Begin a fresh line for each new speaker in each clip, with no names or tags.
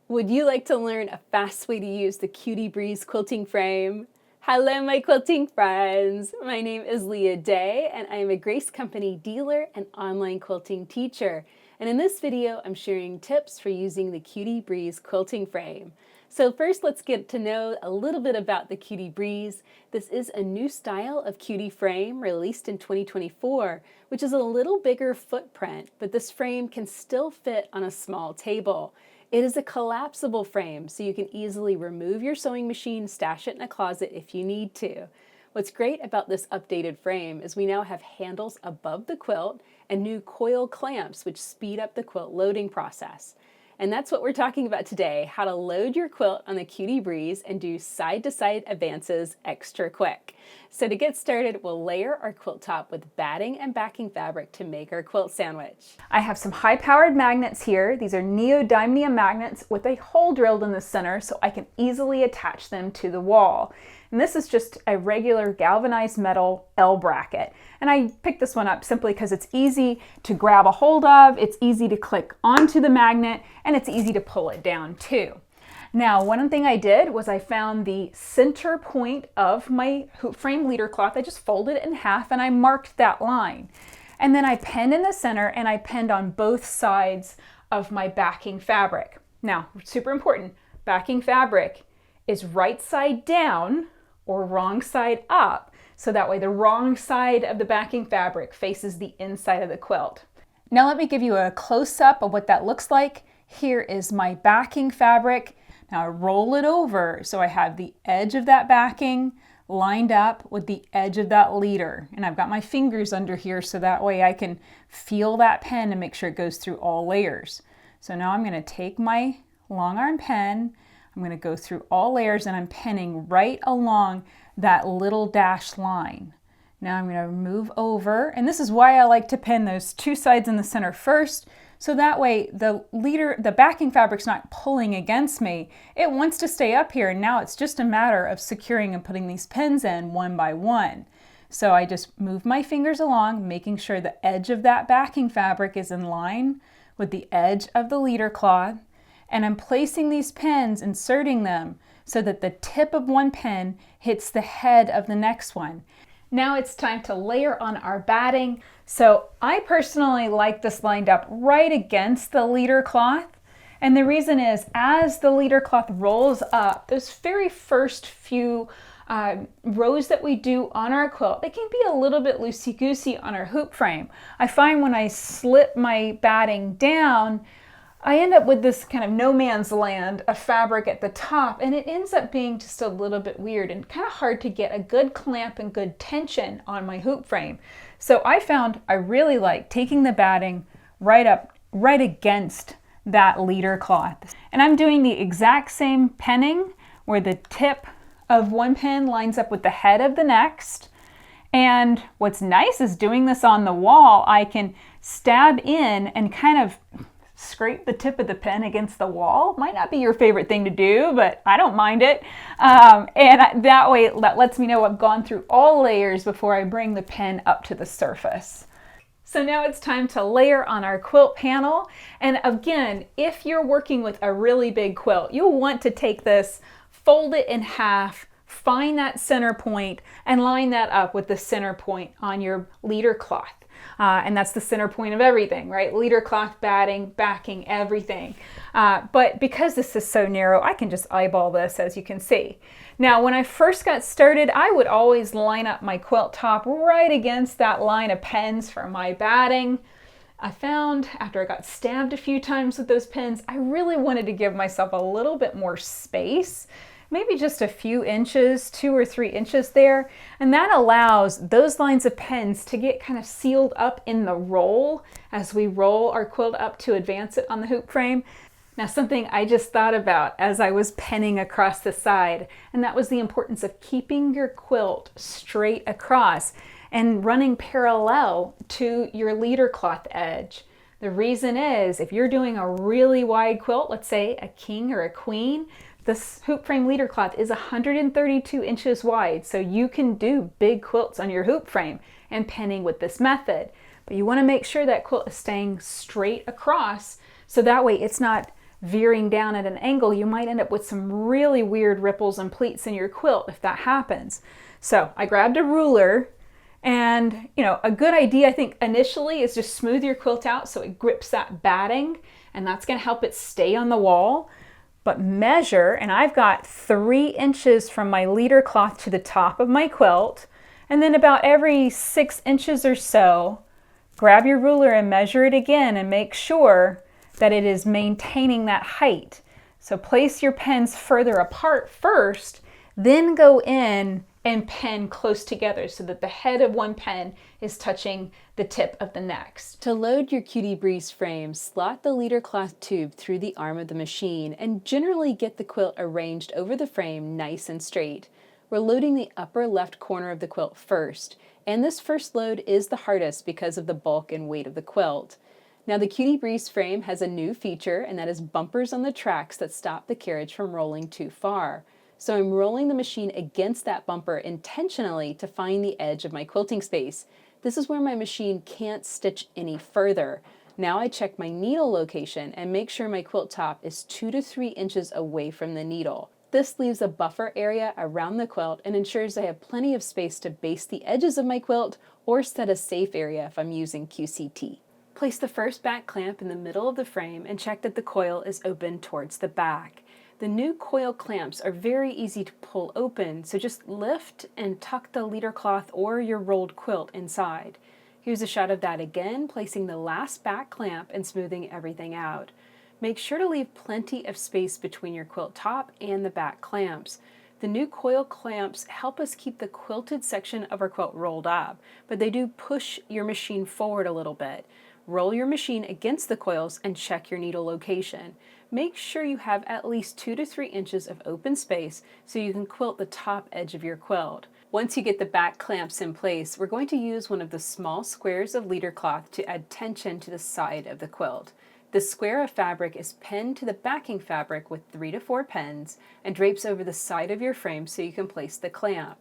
Would you like to learn a fast way to use the Cutie Breeze quilting frame? Hello, my quilting friends. My name is Leah Day, and I am a Grace Company dealer and online quilting teacher. And in this video, I'm sharing tips for using the Cutie Breeze quilting frame. So first, let's get to know a little bit about the Cutie Breeze. This is a new style of Cutie Frame released in 2024, which is a little bigger footprint, but this frame can still fit on a small table. It is a collapsible frame, so you can easily remove your sewing machine, stash it in a closet if you need to. What's great about this updated frame is we now have handles above the quilt and new coil clamps which speed up the quilt loading process. And that's what we're talking about today, how to load your quilt on the Cutie Breeze and do side-to-side advances extra quick. So to get started, we'll layer our quilt top with batting and backing fabric to make our quilt sandwich. I have some high-powered magnets here. These are neodymium magnets with a hole drilled in the center so I can easily attach them to the wall. And this is just a regular galvanized metal L bracket. And I picked this one up simply because it's easy to grab a hold of, it's easy to click onto the magnet, and it's easy to pull it down too. Now, one thing I did was I found the center point of my hoop frame leader cloth. I just folded it in half and I marked that line. And then I pinned in the center and I pinned on both sides of my backing fabric. Now, super important, backing fabric is right side down or wrong side up, so that way the wrong side of the backing fabric faces the inside of the quilt. Now let me give you a close-up of what that looks like. Here is my backing fabric. Now I roll it over so I have the edge of that backing lined up with the edge of that leader. And I've got my fingers under here so that way I can feel that pen and make sure it goes through all layers. So now I'm going to take my long arm pen, I'm going to go through all layers and I'm pinning right along that little dashed line. Now I'm going to move over, and this is why I like to pin those two sides in the center first, so that way the backing fabric's not pulling against me. It wants to stay up here, and now it's just a matter of securing and putting these pins in one by one. So I just move my fingers along, making sure the edge of that backing fabric is in line with the edge of the leader cloth. And I'm placing these pins, inserting them so that the tip of one pin hits the head of the next one. Now it's time to layer on our batting. So I personally like this lined up right against the leader cloth. And the reason is, as the leader cloth rolls up, those very first few rows that we do on our quilt, they can be a little bit loosey-goosey on our hoop frame. I find when I slip my batting down, I end up with this kind of no man's land of fabric at the top, and it ends up being just a little bit weird and kind of hard to get a good clamp and good tension on my hoop frame. So I found I really like taking the batting right against that leader cloth. And I'm doing the exact same pinning where the tip of one pin lines up with the head of the next. And what's nice is doing this on the wall, I can stab in and kind of scrape the tip of the pen against the wall. Might not be your favorite thing to do, but I don't mind it. And that way, that lets me know I've gone through all layers before I bring the pen up to the surface. So now it's time to layer on our quilt panel. And again, if you're working with a really big quilt, you'll want to take this, fold it in half, find that center point, and line that up with the center point on your leader cloth. And that's the center point of everything, right? Leader cloth, batting, backing, everything. But because this is so narrow, I can just eyeball this, as you can see. Now, when I first got started, I would always line up my quilt top right against that line of pins for my batting. I found after I got stabbed a few times with those pins, I really wanted to give myself a little bit more space. Maybe just a few inches, 2 or 3 inches there. And that allows those lines of pins to get kind of sealed up in the roll as we roll our quilt up to advance it on the hoop frame. Now, something I just thought about as I was pinning across the side, and that was the importance of keeping your quilt straight across and running parallel to your leader cloth edge. The reason is, if you're doing a really wide quilt, let's say a king or a queen, this hoop frame leader cloth is 132 inches wide, so you can do big quilts on your hoop frame and pinning with this method. But you want to make sure that quilt is staying straight across, so that way it's not
veering down at an angle, you might end up with some really weird ripples and pleats in your quilt if that happens. So I grabbed a ruler, and a good idea I think initially is just smooth your quilt out so it grips that batting, and that's going to help it stay on the wall. But measure, and I've got 3 inches from my leader cloth to the top of my quilt, and then about every 6 inches or so, grab your ruler and measure it again and make sure that it is maintaining that height. So place your pens further apart first, then go in and pen close together so that the head of one pen is touching the tip of the next.
To load your Cutie Breeze frame, slot the leader cloth tube through the arm of the machine and generally get the quilt arranged over the frame nice and straight. We're loading the upper left corner of the quilt first, and this first load is the hardest because of the bulk and weight of the quilt. Now the Cutie Breeze frame has a new feature, and that is bumpers on the tracks that stop the carriage from rolling too far. So I'm rolling the machine against that bumper intentionally to find the edge of my quilting space. This is where my machine can't stitch any further. Now I check my needle location and make sure my quilt top is 2 to 3 inches away from the needle. This leaves a buffer area around the quilt and ensures I have plenty of space to base the edges of my quilt or set a safe area if I'm using QCT. Place the first back clamp in the middle of the frame and check that the coil is open towards the back. The new coil clamps are very easy to pull open, so just lift and tuck the leader cloth or your rolled quilt inside. Here's a shot of that again, placing the last back clamp and smoothing everything out. Make sure to leave plenty of space between your quilt top and the back clamps. The new coil clamps help us keep the quilted section of our quilt rolled up, but they do push your machine forward a little bit. Roll your machine against the coils and check your needle location. Make sure you have at least 2 to 3 inches of open space so you can quilt the top edge of your quilt. Once you get the back clamps in place, we're going to use one of the small squares of leader cloth to add tension to the side of the quilt. The square of fabric is pinned to the backing fabric with 3 to 4 pins and drapes over the side of your frame so you can place the clamp.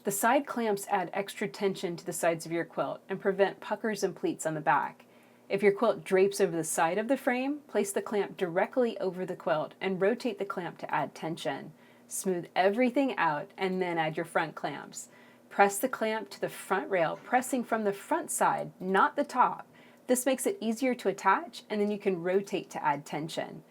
The side clamps add extra tension to the sides of your quilt and prevent puckers and pleats on the back. If your quilt drapes over the side of the frame, place the clamp directly over the quilt and rotate the clamp to add tension. Smooth everything out and then add your front clamps. Press the clamp to the front rail, pressing from the front side, not the top. This makes it easier to attach, and then you can rotate to add tension.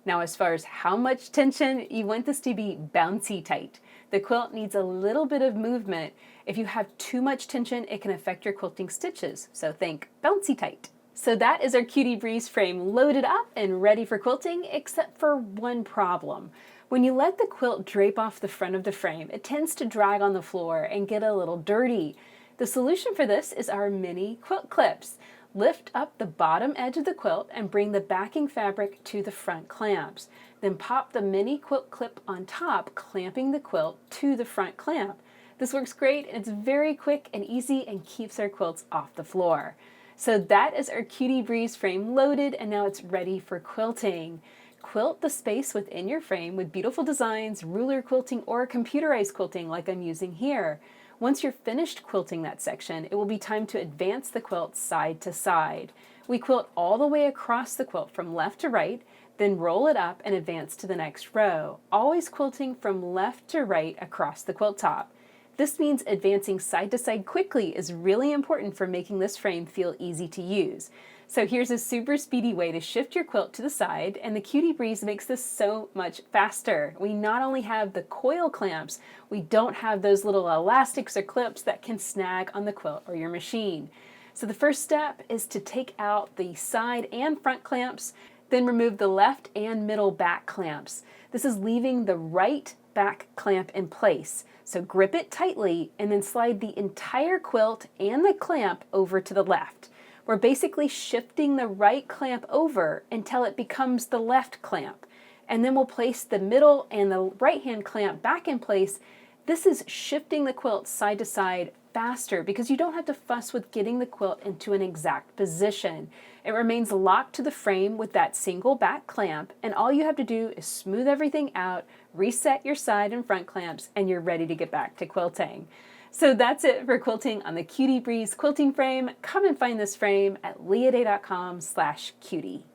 Now, as far as how much tension, you want this to be bouncy tight. The quilt needs a little bit of movement. If you have too much tension, it can affect your quilting stitches, so think bouncy tight. So that is our Cutie Breeze frame loaded up and ready for quilting, except for one problem. When you let the quilt drape off the front of the frame, it tends to drag on the floor and get a little dirty. The solution for this is our mini quilt clips. Lift up the bottom edge of the quilt and bring the backing fabric to the front clamps. Then pop the mini quilt clip on top, clamping the quilt to the front clamp. This works great, and it's very quick and easy and keeps our quilts off the floor. So that is our Cutie Breeze frame loaded, and now it's ready for quilting. Quilt the space within your frame with beautiful designs, ruler quilting, or computerized quilting like I'm using here. Once you're finished quilting that section, it will be time to advance the quilt side to side. We quilt all the way across the quilt from left to right, then roll it up and advance to the next row, always quilting from left to right across the quilt top. This means advancing side to side quickly is really important for making this frame feel easy to use. So here's a super speedy way to shift your quilt to the side, and the Cutie Breeze makes this so much faster. We not only have the coil clamps, we don't have those little elastics or clips that can snag on the quilt or your machine. So the first step is to take out the side and front clamps, then remove the left and middle back clamps. This is leaving the right back clamp in place. So grip it tightly and then slide the entire quilt and the clamp over to the left. We're basically shifting the right clamp over until it becomes the left clamp. And then we'll place the middle and the right hand clamp back in place. This is shifting the quilt side to side faster because you don't have to fuss with getting the quilt into an exact position. It remains locked to the frame with that single back clamp, and all you have to do is smooth everything out, reset your side and front clamps, and you're ready to get back to quilting. So that's it for quilting on the Cutie Breeze quilting frame. Come and find this frame at leahday.com/cutie.